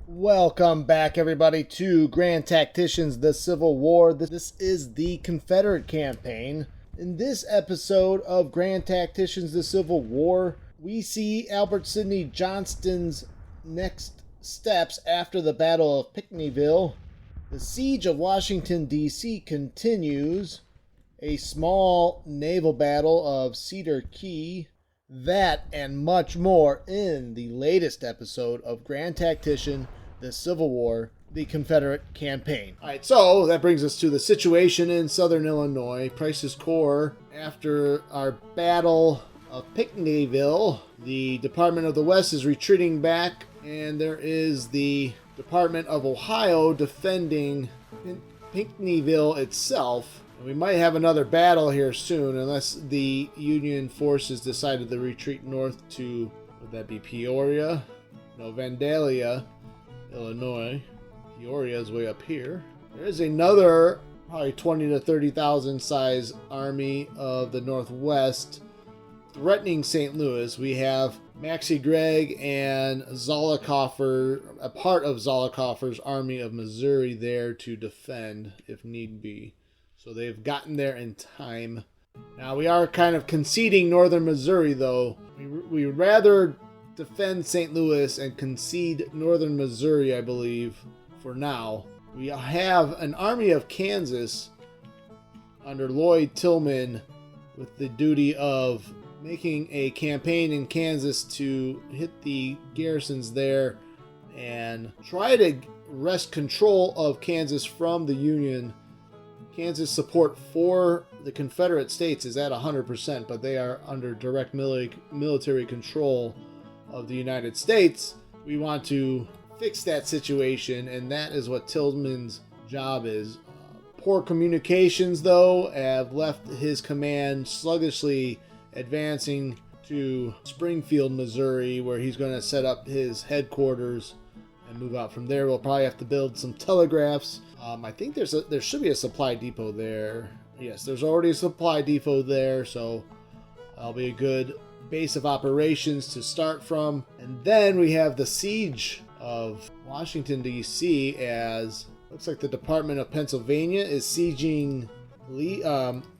Welcome back, everybody, to Grand Tacticians, the Civil War. This is the Confederate campaign. In this episode of Grand Tacticians, the Civil War, we see Albert Sidney Johnston's next steps after the Battle of Pinckneyville. The Siege of Washington, D.C. continues. A small naval battle of Cedar Keys. That and much more in the latest episode of Grand Tactician, the Civil War, the Confederate campaign. Alright, so that brings us to the situation in southern Illinois. Price's Corps, after our battle of Pinckneyville, the Department of the West is retreating back, and there is the Department of Ohio defending Pinckneyville itself. We might have another battle here soon, unless the Union forces decided to retreat north to, would that be Peoria? No, Vandalia, Illinois. Peoria is way up here. There is another, probably 20 to 30,000 size army of the Northwest threatening St. Louis. We have Maxcy Gregg and Zollicoffer, a part of Zollicoffer's Army of Missouri, there to defend if need be. So they've gotten there in time. Now we are kind of conceding northern Missouri, though. We would rather defend St. Louis and concede northern Missouri, I believe, for now. We have an army of Kansas under Lloyd Tillman with the duty of making a campaign in Kansas to hit the garrisons there and try to wrest control of Kansas from the Union. Kansas support for the Confederate States is at 100%, but they are under direct military control of the United States. We want to fix that situation, and that is what Tillman's job is. Poor communications, though, have left his command sluggishly advancing to Springfield, Missouri, where he's going to set up his headquarters and move out from there. We'll probably have to build some telegraphs. I think there should be a supply depot there. Yes, there's already a supply depot there, so that'll be a good base of operations to start from. And then we have the siege of Washington, D.C., as looks like the Department of Pennsylvania is sieging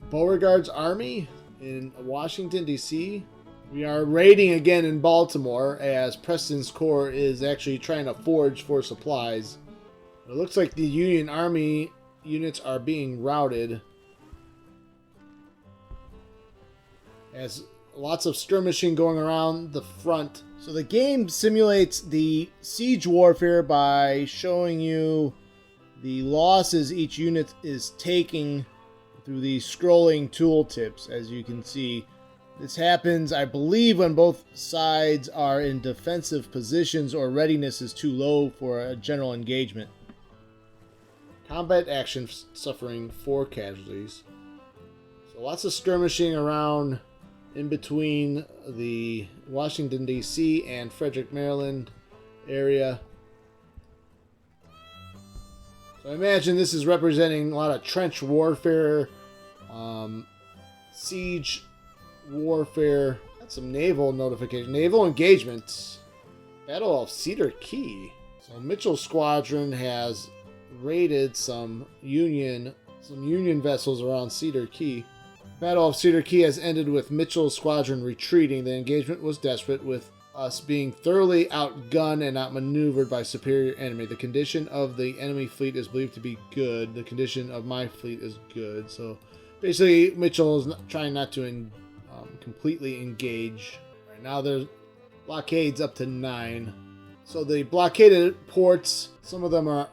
Beauregard's army in Washington, D.C. We are raiding again in Baltimore, as Preston's Corps is actually trying to forage for supplies. It looks like the Union Army units are being routed, as lots of skirmishing going around the front. So the game simulates the siege warfare by showing you the losses each unit is taking through these scrolling tooltips, as you can see. This happens, I believe, when both sides are in defensive positions or readiness is too low for a general engagement. Combat action suffering 4 casualties. So lots of skirmishing around in between the Washington, D.C. and Frederick, Maryland area. So I imagine this is representing a lot of trench warfare, siege warfare. Got some naval notification. Naval Engagement. Battle of Cedar Keys. So Mitchell's squadron has raided some Union vessels around Cedar Keys. Battle of Cedar Keys has ended with Mitchell's squadron retreating. The engagement was desperate, with us being thoroughly outgunned and outmaneuvered by superior enemy. The condition of the enemy fleet is believed to be good. The condition of my fleet is good. So basically, Mitchell is trying not to completely engage. Right now, there's blockades up to 9. So the blockaded ports, some of them are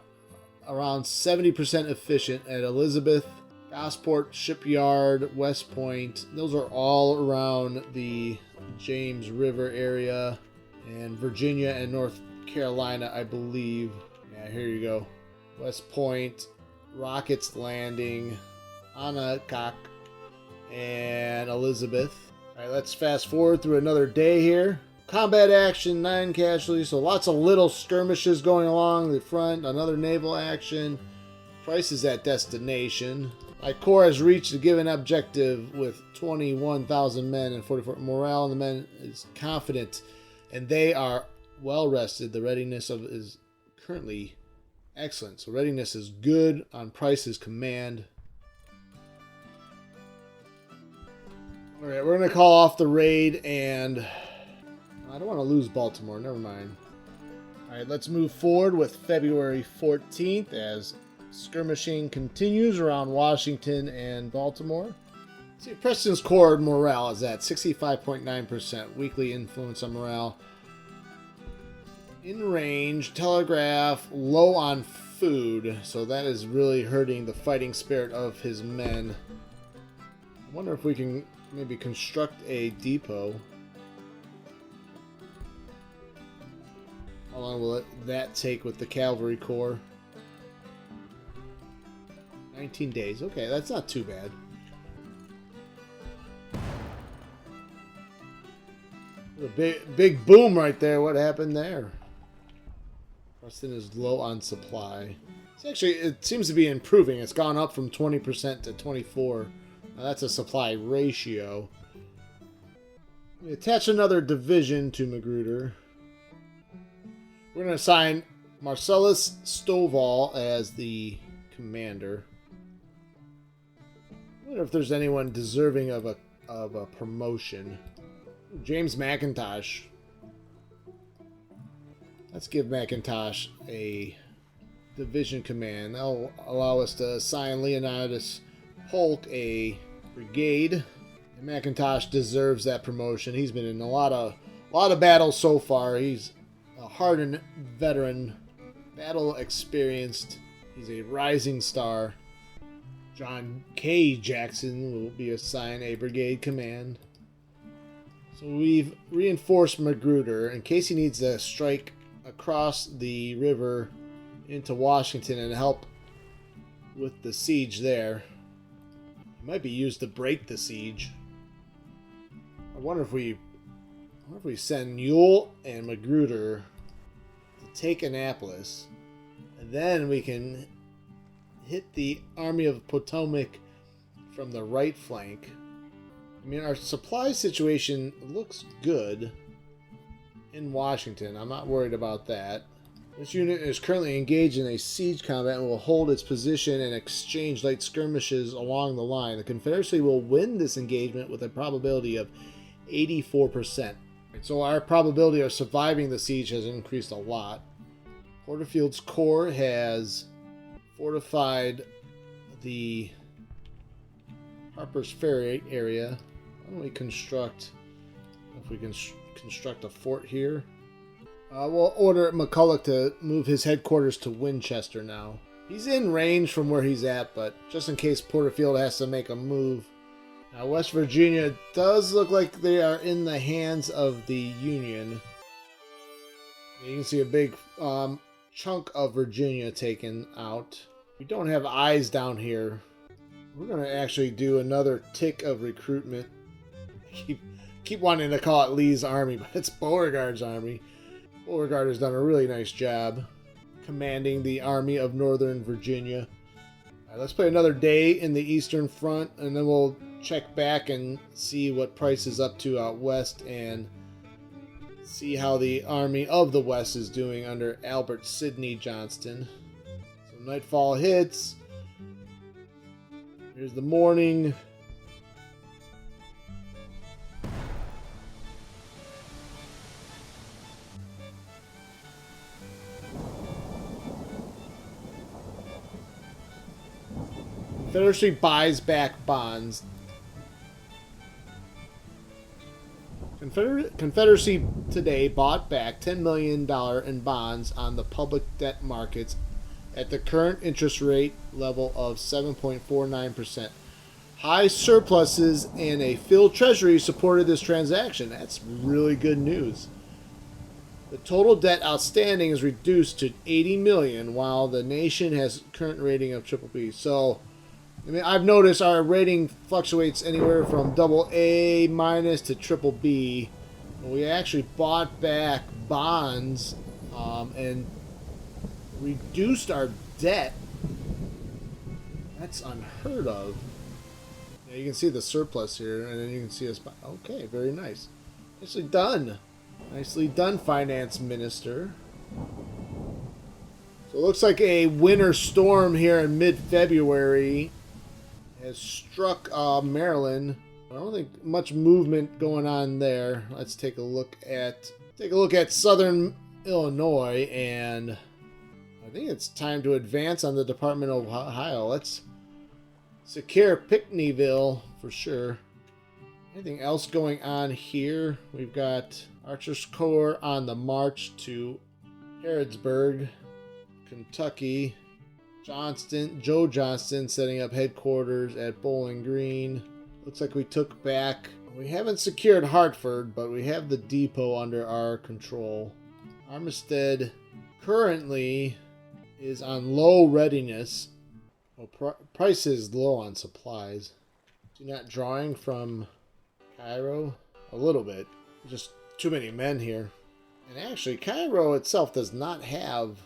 around 70% efficient at Elizabeth, Gosport, Shipyard, West Point. Those are all around the James River area, and Virginia and North Carolina, I believe. Yeah, here you go. West Point, Rockets Landing, Onondaga, and Elizabeth. All right, let's fast forward through another day here. Combat action, 9 casualties, so lots of little skirmishes going along the front. Another naval action. Price is at destination. My corps has reached a given objective with 21,000 men and 44. Morale in the men is confident, and they are well rested. The readiness of is currently excellent. So readiness is good. On price is command. Alright, we're going to call off the raid, and I don't want to lose Baltimore. Never mind. Alright, let's move forward with February 14th as skirmishing continues around Washington and Baltimore. See, Preston's Corps morale is at 65.9%. Weekly influence on morale. In range, telegraph, low on food. So that is really hurting the fighting spirit of his men. I wonder if we can maybe construct a depot. How long will that take with the cavalry corps? 19 days. Okay, that's not too bad. A big boom right there. What happened there? Preston is low on supply. It seems to be improving. It's gone up from 20% to 24%. Now that's a supply ratio. We attach another division to Magruder. We're going to assign Marcellus Stovall as the commander. I wonder if there's anyone deserving of a promotion. James McIntosh. Let's give McIntosh a division command. That'll allow us to assign Leonidas Polk a brigade. And McIntosh deserves that promotion. He's been in a lot of battles so far. He's a hardened veteran, battle experienced. He's a rising star. John K. Jackson will be assigned a brigade command. So we've reinforced Magruder in case he needs to strike across the river into Washington and help with the siege there. It might be used to break the siege. I wonder if we send Ewell and Magruder to take Annapolis, and then we can hit the Army of Potomac from the right flank. I mean, our supply situation looks good in Washington. I'm not worried about that. This unit is currently engaged in a siege combat and will hold its position and exchange light skirmishes along the line. The Confederacy will win this engagement with a probability of 84%. So our probability of surviving the siege has increased a lot. Porterfield's Corps has fortified the Harper's Ferry area. Why don't we construct a fort here? We'll order McCulloch to move his headquarters to Winchester now. He's in range from where he's at, but just in case Porterfield has to make a move. Now, West Virginia does look like they are in the hands of the Union. You can see a big chunk of Virginia taken out. We don't have eyes down here. We're going to actually do another tick of recruitment. Keep wanting to call it Lee's army, but it's Beauregard's army. Beauregard has done a really nice job commanding the Army of Northern Virginia. All right, let's play another day in the Eastern Front, and then we'll check back and see what Price is up to out west and see how the Army of the West is doing under Albert Sidney Johnston. So nightfall hits. Here's the morning. Confederacy buys back bonds. Confederacy today bought back $10 million in bonds on the public debt markets at the current interest rate level of 7.49%. High surpluses and a filled treasury supported this transaction. That's really good news. The total debt outstanding is reduced to $80 million, while the nation has a current rating of BBB. So, I mean, I've noticed our rating fluctuates anywhere from AA- to BBB. We actually bought back bonds and reduced our debt. That's unheard of. Yeah, you can see the surplus here, and then you can see us. Okay, very nice. Nicely done. Nicely done, Finance Minister. So it looks like a winter storm here in mid-February has struck Maryland. I don't think much movement going on there. Let's take a look at southern Illinois, and I think it's time to advance on the Department of Ohio. Let's secure Pinckneyville for sure. Anything else going on here? We've got Archer's Corps on the march to Harrodsburg, Kentucky. Joe Johnston setting up headquarters at Bowling Green. Looks like we took back. We haven't secured Hartford, but we have the depot under our control. Armistead currently is on low readiness. Well, price is low on supplies. You're not drawing from Cairo? A little bit. Just too many men here. And actually, Cairo itself does not have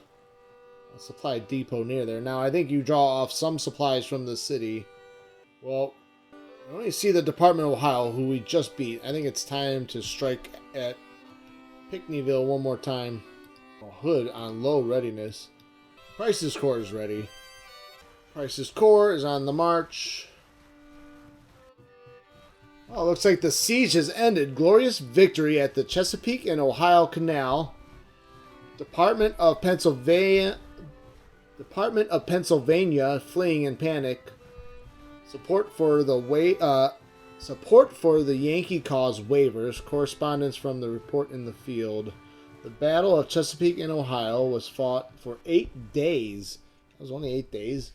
a supply depot near there. Now, I think you draw off some supplies from the city. Well, I only see the Department of Ohio, who we just beat. I think it's time to strike at Pinckneyville one more time. Hood on low readiness. Price's Corps is ready. Price's Corps is on the march. Oh, looks like the siege has ended. Glorious victory at the Chesapeake and Ohio Canal. Department of Pennsylvania fleeing in panic. Support for the Yankee cause wavers. Correspondence from the report in the field. The Battle of Chesapeake and Ohio was fought for 8 days. It was only 8 days.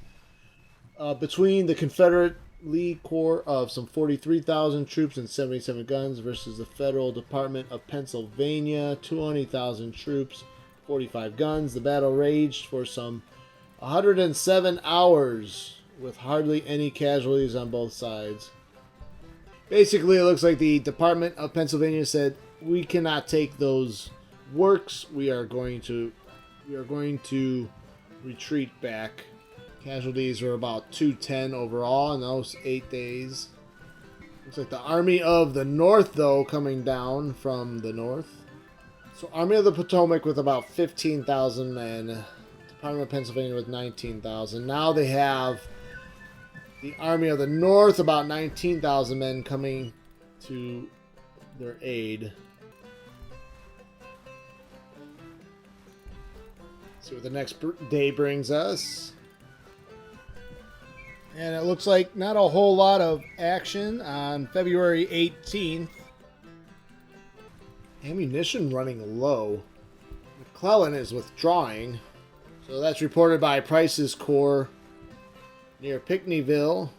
Between the Confederate Lee Corps of some 43,000 troops and 77 guns versus the Federal Department of Pennsylvania, 20,000 troops, 45 guns. The battle raged for some 107 hours with hardly any casualties on both sides. Basically, it looks like the Department of Pennsylvania said, we cannot take those works. We are going to retreat back. Casualties were about 210 overall in those 8 days. Looks like the Army of the North, though, coming down from the north. So Army of the Potomac with about 15,000 men. Department of Pennsylvania with 19,000. Now they have the Army of the North, about 19,000 men coming to their aid. See what the next day brings us. And it looks like not a whole lot of action on February 18th. Ammunition running low. McClellan is withdrawing. So that's reported by Price's Corps near Pinckneyville.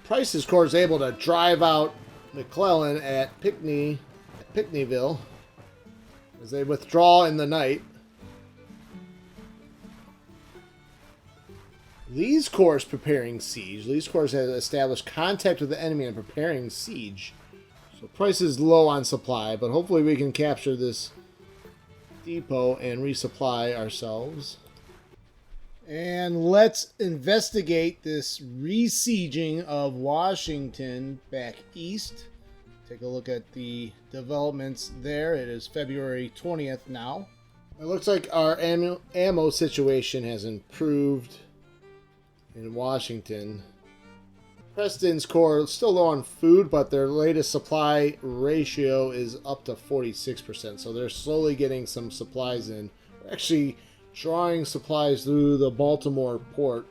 Price's Corps is able to drive out McClellan at Pinckneyville as they withdraw in the night. Lee's Corps is preparing siege. Lee's Corps has established contact with the enemy and preparing siege. So price is low on supply, but hopefully we can capture this depot and resupply ourselves. And let's investigate this re-sieging of Washington back east. Take a look at the developments there. It is February 20th now. It looks like our ammo situation has improved in Washington. Preston's Corps is still low on food, but their latest supply ratio is up to 46%. So they're slowly getting some supplies in. We're actually drawing supplies through the Baltimore port.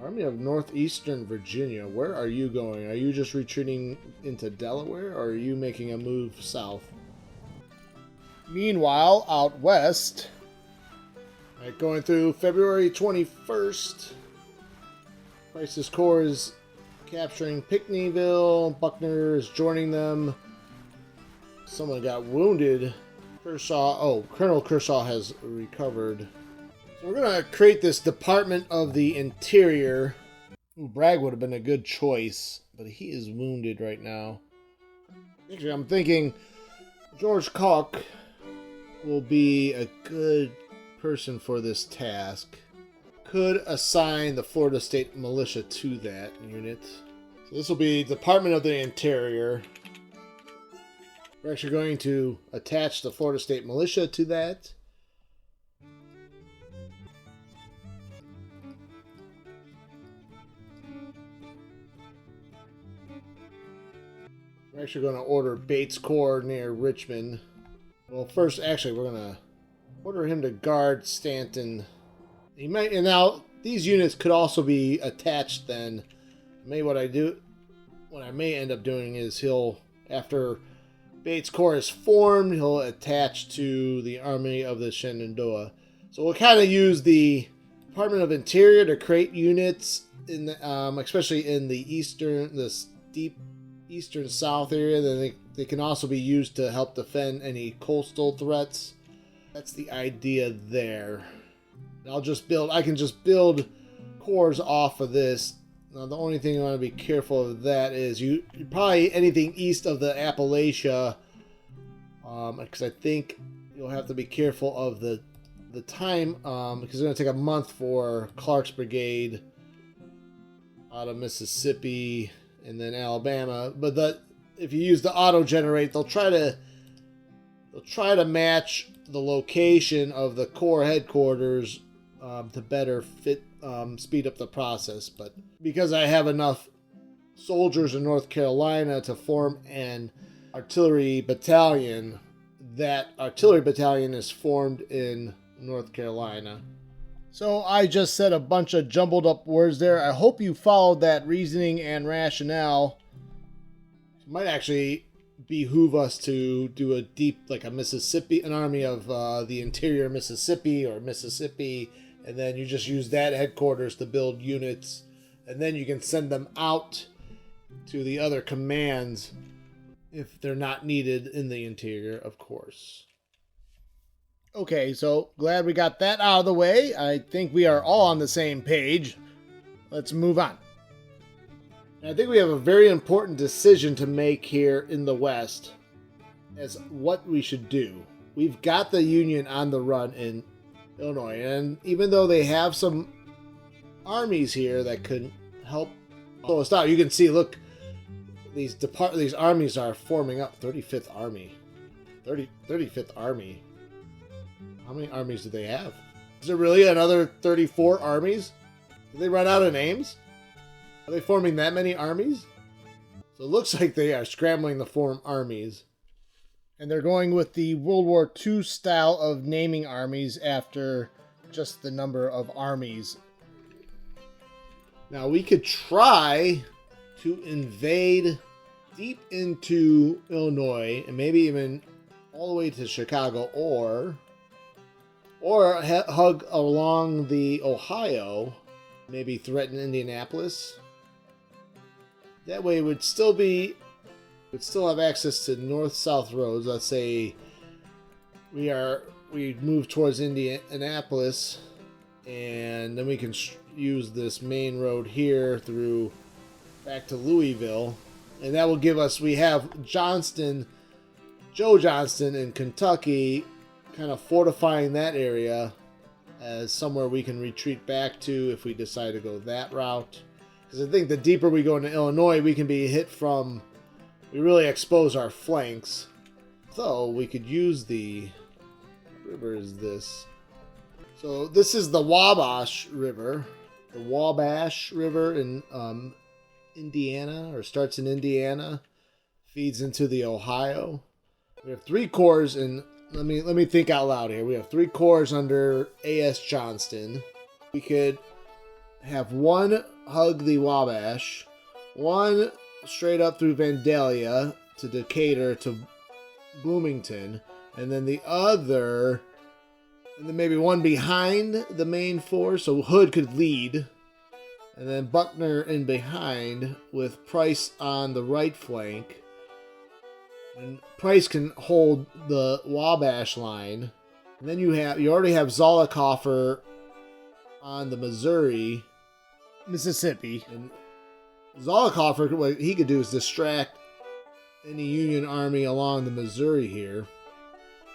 Army of Northeastern Virginia, where are you going? Are you just retreating into Delaware, or are you making a move south? Meanwhile, out west, going through February 21st, Price's Corps is capturing Pinckneyville. Buckner is joining them. Someone got wounded. Colonel Kershaw has recovered. So we're going to create this Department of the Interior. Bragg would have been a good choice, but he is wounded right now. Actually, I'm thinking George Koch will be a good person for this task. Could assign the Florida State Militia to that unit. So this will be Department of the Interior. We're actually going to attach the Florida State Militia to that. We're actually going to order Bates Corps near Richmond. Well, first, actually, we're going to order him to guard Stanton. He might, and now these units could also be attached then. Maybe what I may end up doing is he'll, after Bates Corps is formed, he'll attach to the Army of the Shenandoah. So we'll kind of use the Department of Interior to create units in the, especially in the deep eastern South area. Then they can also be used to help defend any coastal threats. That's the idea there. I can just build cores off of this. Now, the only thing you want to be careful of that is you probably anything east of the Appalachia, because I think you'll have to be careful of the time, because it's going to take a month for Clark's brigade out of Mississippi and then Alabama. But if you use the auto generate, they'll try to match the location of the Corps headquarters to better speed up the process. But because I have enough soldiers in North Carolina to form an artillery battalion, that artillery battalion is formed in North Carolina. So I just said a bunch of jumbled up words there. I hope you followed that reasoning and rationale. It might actually behoove us to do a deep, like an army of the interior Mississippi, and then you just use that headquarters to build units, and then you can send them out to the other commands if they're not needed in the interior, of course. Okay, so glad we got that out of the way. I think we are all on the same page. Let's move on. I think we have a very important decision to make here in the West as what we should do. We've got the Union on the run in Illinois, and even though they have some armies here that could help slow us down, you can see, look, these armies are forming up. 35th Army. 35th Army. How many armies do they have? Is there really another 34 armies? Did they run out of names? Are they forming that many armies? So it looks like they are scrambling to form armies. And they're going with the World War II style of naming armies after just the number of armies. Now we could try to invade deep into Illinois and maybe even all the way to Chicago, or hug along the Ohio, maybe threaten Indianapolis. That way we'd still have access to north-south roads. Let's say we move towards Indianapolis, and then we can use this main road here through back to Louisville, and that will give us, we have Johnston in Kentucky, kind of fortifying that area as somewhere we can retreat back to if we decide to go that route. Because I think the deeper we go into Illinois, we can be hit from, we really expose our flanks. So we could use what river is this? So this is the Wabash River. The Wabash River in Indiana, or starts in Indiana, feeds into the Ohio. We have 3 corps in, let me think out loud here. We have 3 corps under A.S. Johnston. We could have one hug the Wabash, one straight up through Vandalia to Decatur to Bloomington, and then the other, and then maybe one behind the main force, so Hood could lead, and then Buckner in behind with Price on the right flank. And Price can hold the Wabash line. And then you already have Zollicoffer on the Mississippi. And Zollicoffer, what he could do is distract any Union army along the Missouri here.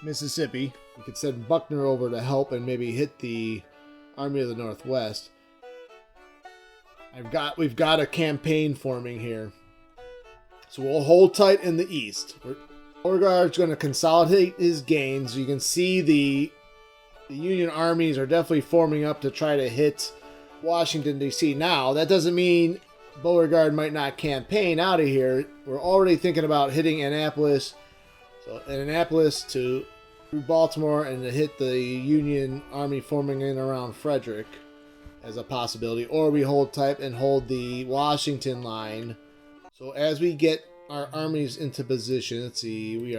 Mississippi. We could send Buckner over to help and maybe hit the Army of the Northwest. We've got a campaign forming here. So we'll hold tight in the east. Beauregard's going to consolidate his gains. You can see the Union armies are definitely forming up to try to hit Washington, D.C. Now, that doesn't mean Beauregard might not campaign out of here, we're already thinking about hitting Annapolis. So Annapolis to through Baltimore and to hit the Union Army forming in around Frederick as a possibility. Or we hold tight and hold the Washington line. So as we get our armies into position, let's see,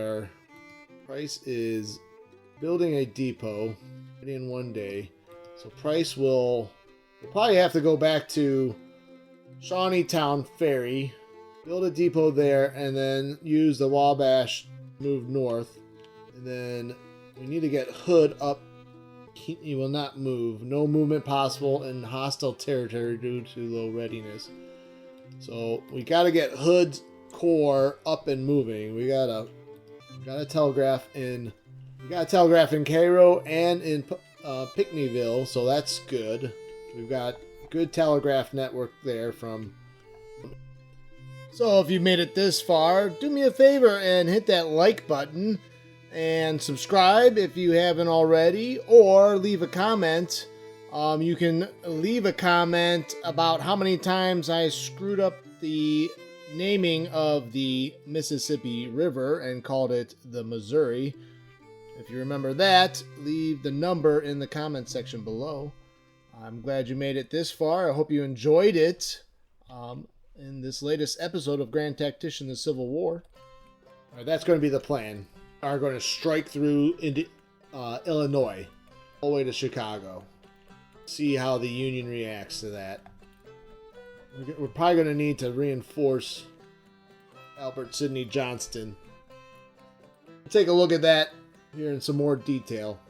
Price is building a depot in one day. So Price we'll probably have to go back to Shawneetown Ferry, build a depot there, and then use the Wabash, move north. And then we need to get Hood up. He will not move. No movement possible in hostile territory due to low readiness. So we got to get Hood's corps up and moving. We got a telegraph in Cairo and in Pinckneyville, so that's good. We've got good telegraph network there from. So if you made it this far, do me a favor and hit that like button and subscribe if you haven't already, or leave a comment. You can leave a comment about how many times I screwed up the naming of the Mississippi River and called it the Missouri. If you remember that, leave the number in the comment section below. I'm glad you made it this far. I hope you enjoyed it in this latest episode of Grand Tactician: The Civil War. All right, that's going to be the plan. Are going to strike through into Illinois, all the way to Chicago. See how the Union reacts to that. We're probably going to need to reinforce Albert Sidney Johnston. We'll take a look at that here in some more detail.